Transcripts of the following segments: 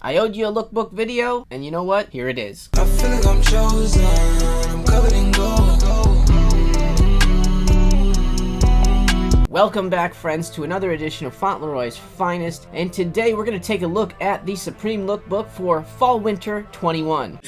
I owed you a lookbook video, and you know what? Here it is. I feel like I'm chosen, I'm covered in gold. Welcome back, friends, to another edition of Fauntleroy's Finest, and today we're going to take a look at the Supreme Lookbook for Fall/Winter 21.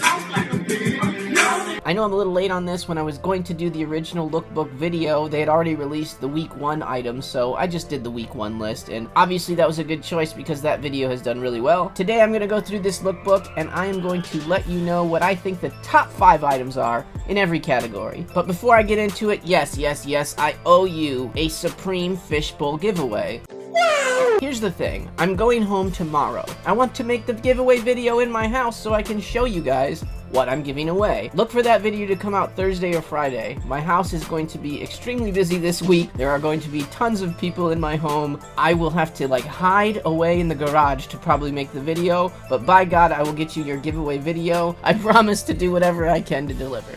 I know I'm a little late on this. When I was going to do the original lookbook video, they had already released the week 1 items, so I just did the week 1 list, and obviously that was a good choice because that video has done really well. Today I'm going to go through this lookbook, and I am going to let you know what I think the top 5 items are in every category. But before I get into it, yes, I owe you a Supreme Fishbowl giveaway. Here's the thing, I'm going home tomorrow. I want to make the giveaway video in my house so I can show you guys what I'm giving away. Look for that video to come out Thursday or Friday. My house is going to be extremely busy this week. There are going to be tons of people in my home. I will have to hide away in the garage to probably make the video, but by God, I will get you your giveaway video. I promise to do whatever I can to deliver.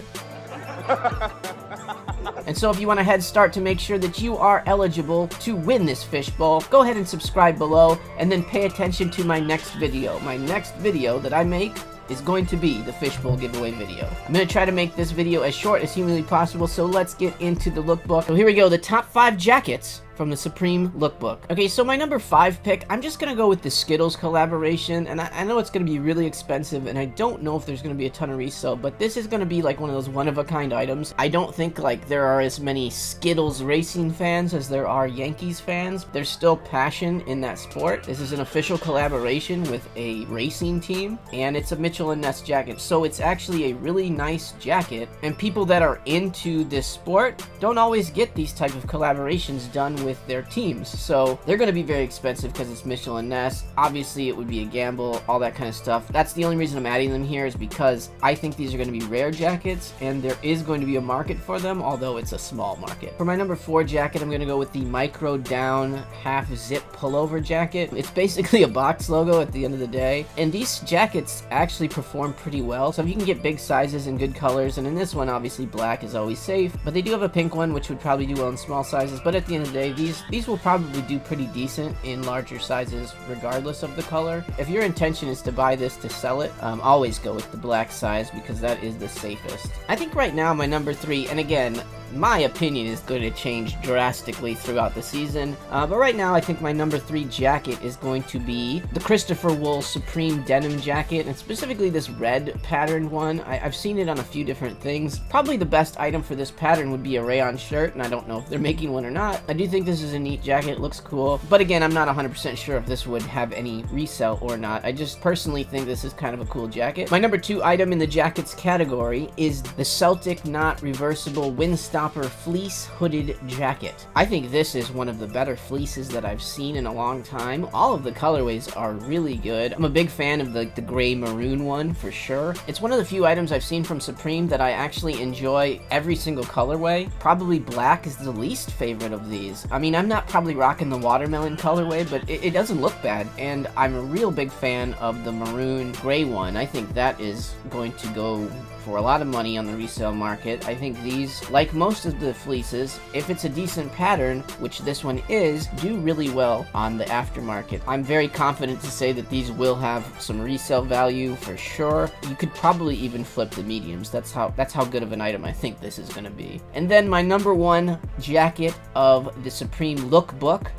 And so if you want a head start to make sure that you are eligible to win this fishbowl, go ahead and subscribe below, and then pay attention to my next video. My next video that I make is going to be the fishbowl giveaway video. I'm going to try to make this video as short as humanly possible, so let's get into the lookbook. So here we go, the top 5 jackets from the Supreme Lookbook. Okay, so my number 5 pick, I'm just gonna go with the Skittles collaboration, and I know it's gonna be really expensive, and I don't know if there's gonna be a ton of resale, but this is gonna be one of those one-of-a-kind items. I don't think there are as many Skittles racing fans as there are Yankees fans. There's still passion in that sport. This is an official collaboration with a racing team, and it's a Mitchell & Ness jacket, so it's actually a really nice jacket, and people that are into this sport don't always get these type of collaborations done with their teams, so they're going to be very expensive because it's Mitchell & Ness. Obviously it would be a gamble, all that kind of stuff. That's the only reason I'm adding them here, is because I think these are going to be rare jackets and there is going to be a market for them, although it's a small market. For my number 4 jacket, I'm going to go with the micro down half zip pullover jacket. It's basically a box logo at the end of the day, and these jackets actually perform pretty well, so if you can get big sizes and good colors, and in this one obviously black is always safe, but they do have a pink one which would probably do well in small sizes, but at the end of the day these will probably do pretty decent in larger sizes regardless of the color. If your intention is to buy this to sell it, always go with the black size because that is the safest. I think right now my number 3, and again, my opinion is going to change drastically throughout the season, but right now I think my number 3 jacket is going to be the Christopher Wool Supreme Denim Jacket, and specifically this red patterned one. I've seen it on a few different things. Probably the best item for this pattern would be a rayon shirt, and I don't know if they're making one or not. I do think this is a neat jacket, it looks cool, but again, I'm not 100% sure if this would have any resale or not. I just personally think this is kind of a cool jacket. My number 2 item in the jackets category is the Celtic Knot Reversible Windstopper Fleece Hooded Jacket. I think this is one of the better fleeces that I've seen in a long time. All of the colorways are really good. I'm a big fan of the gray maroon one for sure. It's one of the few items I've seen from Supreme that I actually enjoy every single colorway. Probably black is the least favorite of these. I mean, I'm not probably rocking the watermelon colorway, but it doesn't look bad, and I'm a real big fan of the maroon gray one. I think that is going to go for a lot of money on the resale market. I think these, like most of the fleeces, if it's a decent pattern, which this one is, do really well on the aftermarket. I'm very confident to say that these will have some resale value for sure. You could probably even flip the mediums. That's how good of an item I think this is going to be. And then my number 1 jacket of the Supreme Lookbook,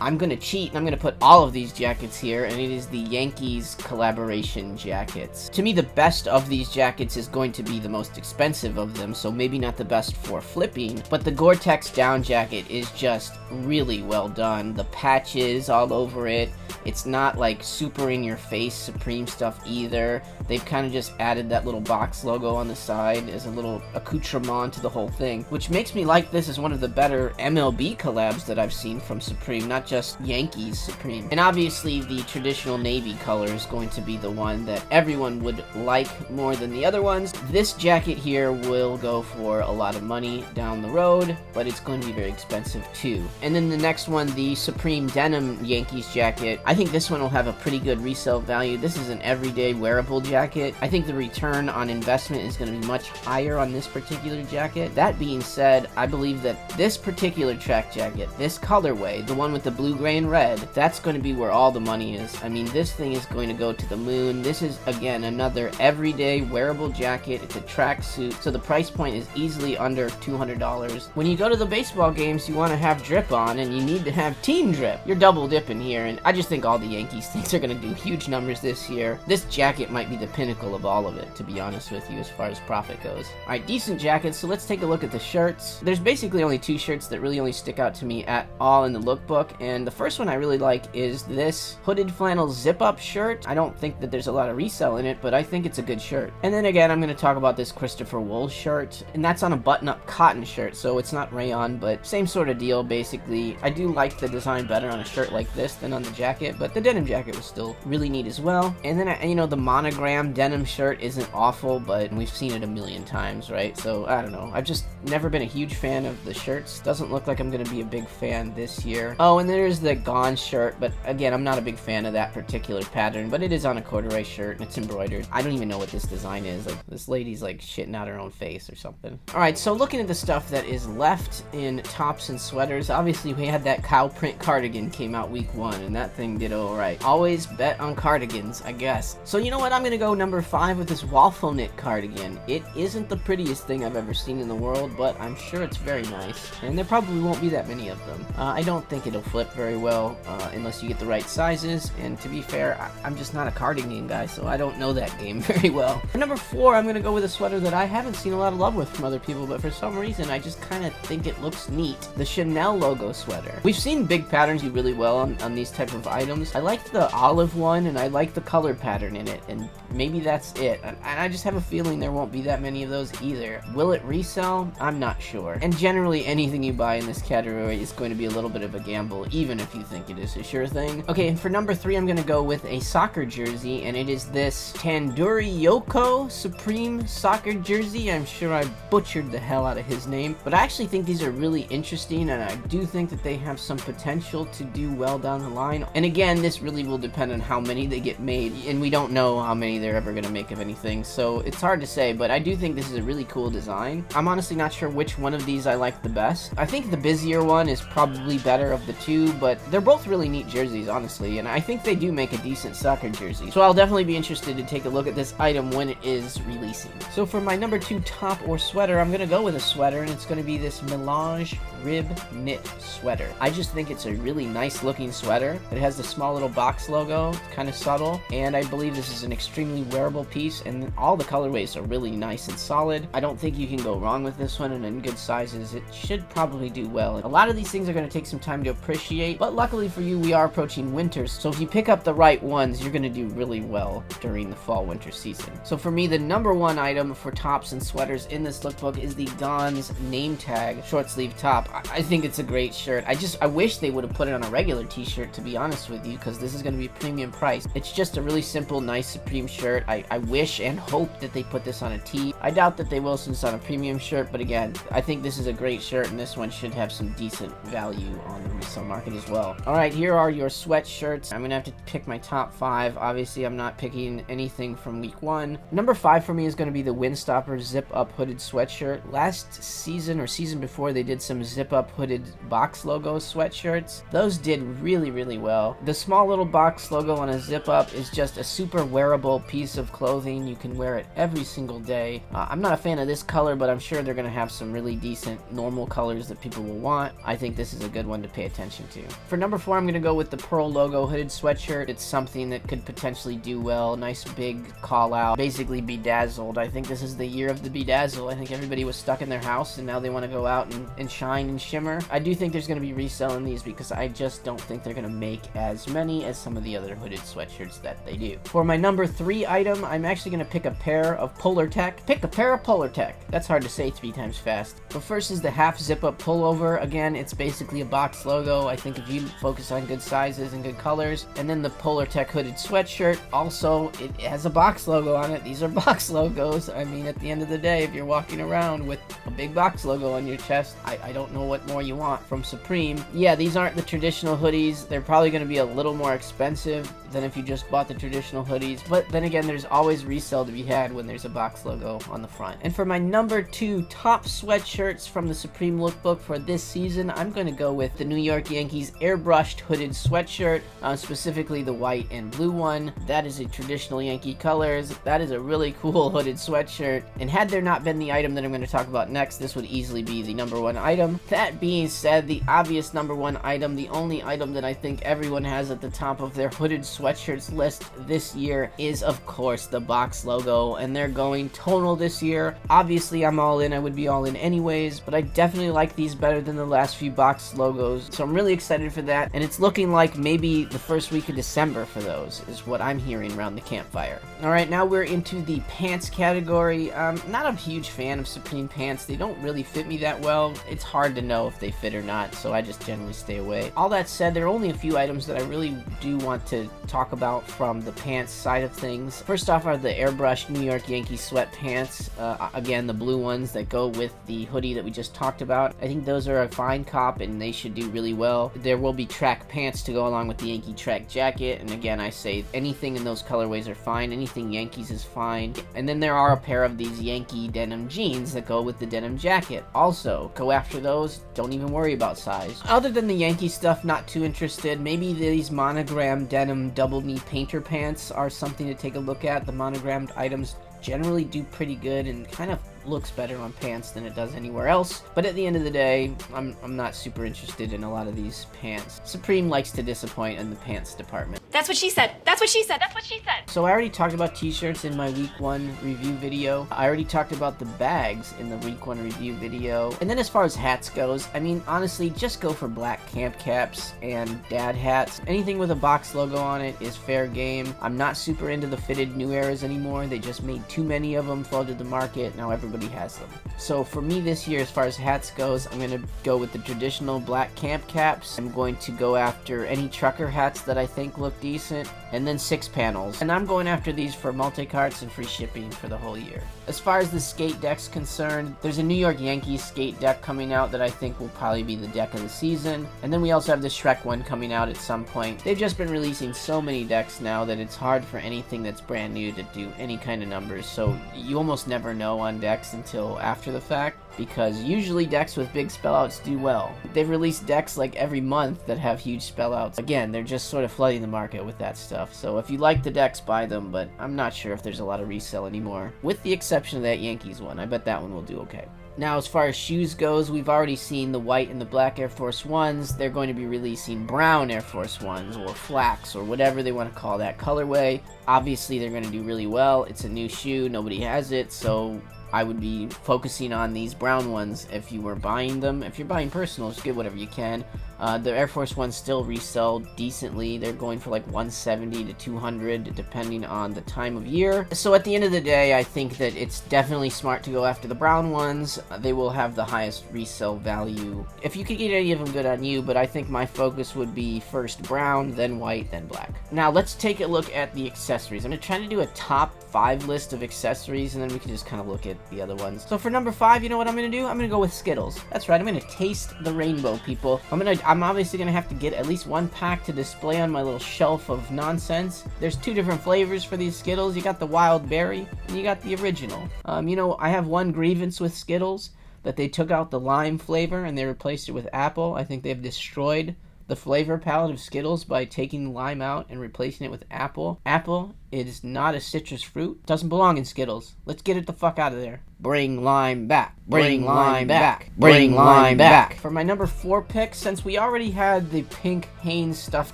I'm going to cheat and I'm going to put all of these jackets here, and it is the Yankees collaboration jackets. To me, the best of these jackets is going to be the most expensive of them, so maybe not the best for flipping, but the Gore-Tex down jacket is just really well done. The patches all over it. It's not super in your face Supreme stuff either. They've kind of just added that little box logo on the side as a little accoutrement to the whole thing, which makes me like this as one of the better MLB collabs that I've seen from Supreme, not just Yankees Supreme. And obviously the traditional navy color is going to be the one that everyone would like more than the other ones. This jacket here will go for a lot of money down the road, but it's going to be very expensive too. And then the next one, the Supreme Denim Yankees jacket, I think this one will have a pretty good resale value. This is an everyday wearable jacket. I think the return on investment is going to be much higher on this particular jacket. That being said, I believe that this particular track jacket, this colorway, the one with the blue, gray, and red, that's going to be where all the money is. I mean, this thing is going to go to the moon. This is, again, another everyday wearable jacket. It's a tracksuit, so the price point is easily under $200. When you go to the baseball games, you want to have drip on, and you need to have team drip. You're double dipping here, and I just think all the Yankees things are going to do huge numbers this year. This jacket might be the pinnacle of all of it, to be honest with you, as far as profit goes. Alright, decent jackets, so let's take a look at the shirts. There's basically only two shirts that really only stick out to me at all in the lookbook, and the first one I really like is this hooded flannel zip-up shirt. I don't think that there's a lot of resell in it, but I think it's a good shirt. And then again, I'm going to talk about this Christopher Wool shirt, and that's on a button-up cotton shirt, so it's not rayon, but same sort of deal, basically. I do like the design better on a shirt like this than on the jacket, but the denim jacket was still really neat as well. And then, you know, the monogram denim shirt isn't awful, but we've seen it a million times, right? So, I don't know. I've just never been a huge fan of the shirts. Doesn't look like I'm going to be a big fan this year. Oh, and there's the Gone shirt, but again, I'm not a big fan of that particular pattern, but it is on a corduroy shirt, and it's embroidered. I don't even know what this design is. Like, this lady's, like, shitting out her own face or something. Alright, so looking at the stuff that is left in tops and sweaters, obviously we had that cow print cardigan came out week 1, and that thing did alright. Always bet on cardigans, I guess. So you know what? I'm gonna go number 5 with this waffle knit cardigan. It isn't the prettiest thing I've ever seen in the world, but I'm sure it's very nice, and there probably won't be that many of them. I don't think it'll flip very well unless you get the right sizes, and to be fair, I'm just not a cardigan guy, so I don't know that game very well. For number 4, I'm gonna go with a sweater that I haven't seen a lot of love with from other people, but for some reason I just kind of think it looks neat. The Chanel logo sweater. We've seen big patterns do really well on these type of items. I like the olive one, and I like the color pattern in it, and maybe that's it. And I just have a feeling there won't be that many of those either. Will it resell? I'm not sure. And generally, anything you buy in this category is going to be a little bit of a gamble, even if you think it is a sure thing. Okay, and for number 3, I'm going to go with a soccer jersey, and it is this Tandoori Yoko Supreme soccer jersey. I'm sure I butchered the hell out of his name, but I actually think these are really interesting, and I do think that they have some potential to do well down the line. And again, this really will depend on how many they get made, and we don't know how many they're ever going to make of anything, so it's hard to say, but I do think this is a really cool design. I'm honestly not sure which one of these I like the best. I think the busier one is probably better of the two, but they're both really neat jerseys, honestly, and I think they do make a decent soccer jersey. So I'll definitely be interested to take a look at this item when it is releasing. So for my number 2 top or sweater, I'm going to go with a sweater, and it's going to be this Melange rib knit sweater. I just think it's a really nice looking sweater. It has the small little box logo, it's kind of subtle, and I believe this is an extremely wearable piece, and all the colorways are really nice and solid. I don't think you can go wrong with this one, and in good sizes, it should probably do well. A lot of these things are going to take some time to appreciate, but luckily for you, we are approaching winter, so if you pick up the right ones, you're going to do really well during the fall-winter season. So for me, the number 1 item for tops and sweaters in this lookbook is the Don's name tag short sleeve top. I think it's a great shirt. I wish they would have put it on a regular t-shirt, to be honest with you, because this is going to be premium price. It's just a really simple, nice Supreme shirt. I wish and hope that they put this on a tee. I doubt that they will since it's on a premium shirt, but again, I think this is a great shirt, and this one should have some decent value on the resale market as well. Alright, here are your sweatshirts. I'm going to have to pick my top 5. Obviously, I'm not picking anything from week 1. Number 5 for me is going to be the Windstopper zip-up hooded sweatshirt. Last season or season before, they did some zip-up hooded box logo sweatshirts. Those did really, really well. The small little box logo on a zip-up is just a super wearable piece of clothing. You can wear it every single day. I'm not a fan of this color, but I'm sure they're going to have some really decent normal colors that people will want. I think this is a good one to pay attention to. For number 4, I'm going to go with the Pearl logo hooded sweatshirt. It's something that could potentially do well. Nice big call out. Basically bedazzled. I think this is the year of the bedazzle. I think everybody was stuck in their house, and now they want to go out and shine and shimmer. I do think there's going to be resale in these because I just don't think they're going to make as many as some of the other hooded sweatshirts that they do. For my number 3 item, I'm actually going to pick a pair of Polartec. Pick a pair of Polartec. That's hard to say 3 times fast. But first is the half zip-up pullover. Again, it's basically a box logo. I think if you focus on good sizes and good colors. And then the Polartec hooded sweatshirt. Also, it has a box logo on it. These are box logos. I mean, at the end of the day, if you're walking around with a big box logo on your chest, I don't know what more you want from Supreme. Yeah, these aren't the traditional hoodies. They're probably going to be a little more expensive. than if you just bought the traditional hoodies, but then again, there's always resale to be had when there's a box logo on the front. And for my number 2 top sweatshirts from the Supreme Lookbook for this season, I'm going to go with the New York Yankees airbrushed hooded sweatshirt, specifically the white and blue one. That is a traditional Yankee colors. That is a really cool hooded sweatshirt, and had there not been the item that I'm going to talk about next, this would easily be the number 1 item. That being said, the obvious number 1 item, the only item that I think everyone has at the top of their hooded sweatshirts list this year is, of course, the box logo, and they're going tonal this year. Obviously, I'm all in. I would be all in anyways, but I definitely like these better than the last few box logos, so I'm really excited for that, and it's looking like maybe the first week of December for those, is what I'm hearing around the campfire. Alright, now we're into the pants category. Not a huge fan of Supreme pants. They don't really fit me that well. It's hard to know if they fit or not, so I just generally stay away. All that said, there are only a few items that I really do want to talk about from the pants side of things. First off are the airbrushed New York Yankees sweatpants. Again, the blue ones that go with the hoodie that we just talked about. I think those are a fine cop and they should do really well. There will be track pants to go along with the Yankee track jacket, and again, I say anything in those colorways are fine. Anything Yankees is fine. And then there are a pair of these Yankee denim jeans that go with the denim jacket. Also, go after those. Don't even worry about size. Other than the Yankee stuff, not too interested. Maybe these monogram denim double knee painter pants are something to take a look at. The monogrammed items generally do pretty good and kind of looks better on pants than it does anywhere else, but at the end of the day, I'm not super interested in a lot of these pants. Supreme likes to disappoint in the pants department. That's what she said. That's what she said. That's what she said. So I already talked about t-shirts in my week 1 review video. I already talked about the bags in the week 1 review video. And then as far as hats goes, I mean, honestly, just go for black camp caps and dad hats. Anything with a box logo on it is fair game. I'm not super into the fitted New Eras anymore. They just made too many of them, flooded the market. Now everybody has them. So for me this year, as far as hats goes, I'm going to go with the traditional black camp caps. I'm going to go after any trucker hats that I think look decent, and then 6 panels. And I'm going after these for multi-carts and free shipping for the whole year. As far as the skate deck's concerned, there's a New York Yankees skate deck coming out that I think will probably be the deck of the season. And then we also have the Shrek one coming out at some point. They've just been releasing so many decks now that it's hard for anything that's brand new to do any kind of numbers. So you almost never know on decks until after the fact, because usually decks with big spellouts do well. They've released decks like every month that have huge spellouts. Again, they're just sort of flooding the market with that stuff. So if you like the decks, buy them, but I'm not sure if there's a lot of resale anymore. With the exception of that Yankees one. I bet that one will do okay. Now, as far as shoes goes, we've already seen the white and the black Air Force Ones. They're going to be releasing brown Air Force Ones, or flax, or whatever they want to call that colorway. Obviously, they're going to do really well. It's a new shoe. Nobody has it, so I would be focusing on these brown ones if you were buying them. If you're buying personals, get whatever you can. The Air Force Ones still resell decently. They're going for like $170 to $200 depending on the time of year. So at the end of the day, I think that it's definitely smart to go after the brown ones. They will have the highest resale value. If you could get any of them, good on you, but I think my focus would be first brown, then white, then black. Now let's take a look at the accessories. I'm going to try to do a top 5 list of accessories, and then we can just kind of look at the other ones. So for number 5, you know what I'm going to do? I'm going to go with Skittles. That's right, I'm going to taste the rainbow, people. I'm obviously going to have to get at least 1 pack to display on my little shelf of nonsense. There's 2 different flavors for these Skittles. You got the wild berry, and you got the original. You know, I have one grievance with Skittles, that they took out the lime flavor and they replaced it with apple. I think they've destroyed the flavor palette of Skittles by taking lime out and replacing it with apple. Apple is not a citrus fruit. Doesn't belong in Skittles. Let's get it the fuck out of there. Bring lime back. Bring lime back. Bring lime back. For my number 4 pick, since we already had the pink Hanes stuff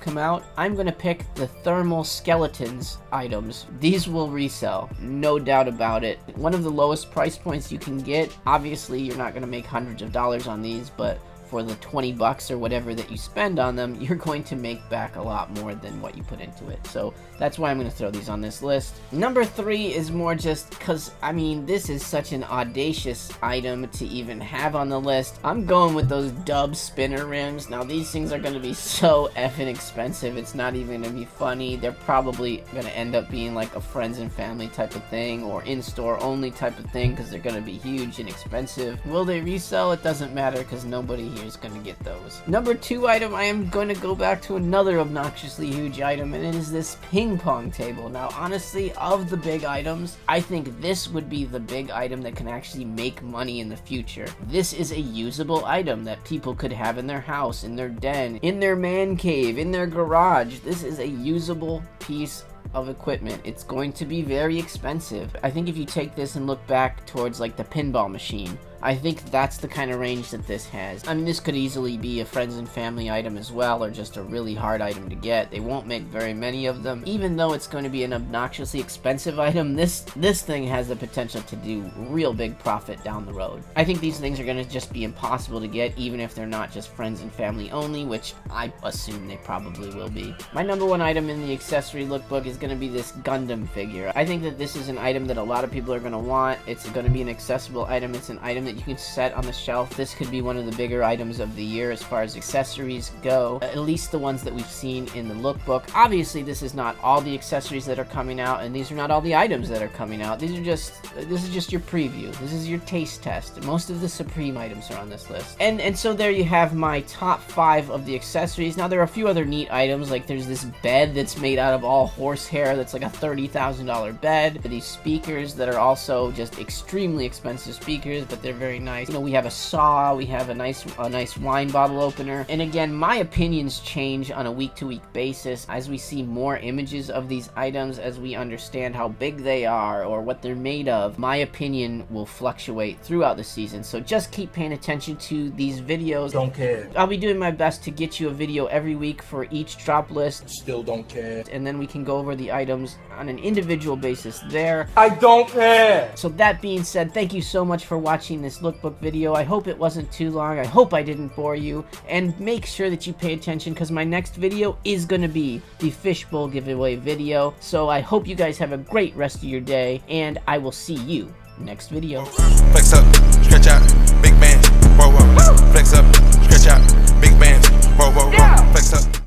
come out, I'm going to pick the thermal skeletons items. These will resell, no doubt about it. One of the lowest price points you can get. Obviously, you're not going to make hundreds of dollars on these, but for the $20 or whatever that you spend on them, you're going to make back a lot more than what you put into it. So that's why I'm going to throw these on this list. Number 3 is more just because, I mean, this is such an audacious item to even have on the list. I'm going with those Dub spinner rims. Now, these things are going to be so effing expensive, it's not even going to be funny. They're probably going to end up being like a friends and family type of thing, or in-store only type of thing, because they're going to be huge and expensive. Will they resell? It doesn't matter, because nobody here is gonna get those. Number 2 item, I am going to go back to another obnoxiously huge item, and it is this ping pong table. Now, honestly, of the big items, I think this would be the big item that can actually make money in the future. This is a usable item that people could have in their house, in their den, in their man cave, in their garage. This is a usable piece of equipment. It's going to be very expensive. I think if you take this and look back towards like the pinball machine, I think that's the kind of range that this has. I mean, this could easily be a friends and family item as well, or just a really hard item to get. They won't make very many of them. Even though it's going to be an obnoxiously expensive item, this thing has the potential to do real big profit down the road. I think these things are going to just be impossible to get, even if they're not just friends and family only, which I assume they probably will be. My number 1 item in the accessory lookbook is going to be this Gundam figure. I think that this is an item that a lot of people are going to want. It's going to be an accessible item. It's an item that you can set on the shelf. This could be one of the bigger items of the year as far as accessories go, at least the ones that we've seen in the lookbook. Obviously, this is not all the accessories that are coming out, and these are not all the items that are coming out. This is just your preview. This is your taste test. Most of the Supreme items are on this list. And so there you have my top 5 of the accessories. Now, there are a few other neat items, like there's this bed that's made out of all horsehair that's like a $30,000 bed. These speakers that are also just extremely expensive speakers, but they're very nice. You know, we have a saw, we have a nice wine bottle opener. And again, my opinions change on a week-to-week basis as we see more images of these items, as we understand how big they are or what they're made of. My opinion will fluctuate throughout the season, so just keep paying attention to these videos. Don't care. I'll be doing my best to get you a video every week for each drop list. Still don't care. And then we can go over the items on an individual basis there. I don't care. So that being said, thank you so much for watching this lookbook video. I hope it wasn't too long. I hope I didn't bore you. And make sure that you pay attention, because my next video is going to be the fishbowl giveaway video. So I hope you guys have a great rest of your day, and I will see you next video. Flex up, stretch out, big bands, whoa, whoa. Flex up, stretch out, big bands, whoa, whoa, whoa. Flex up.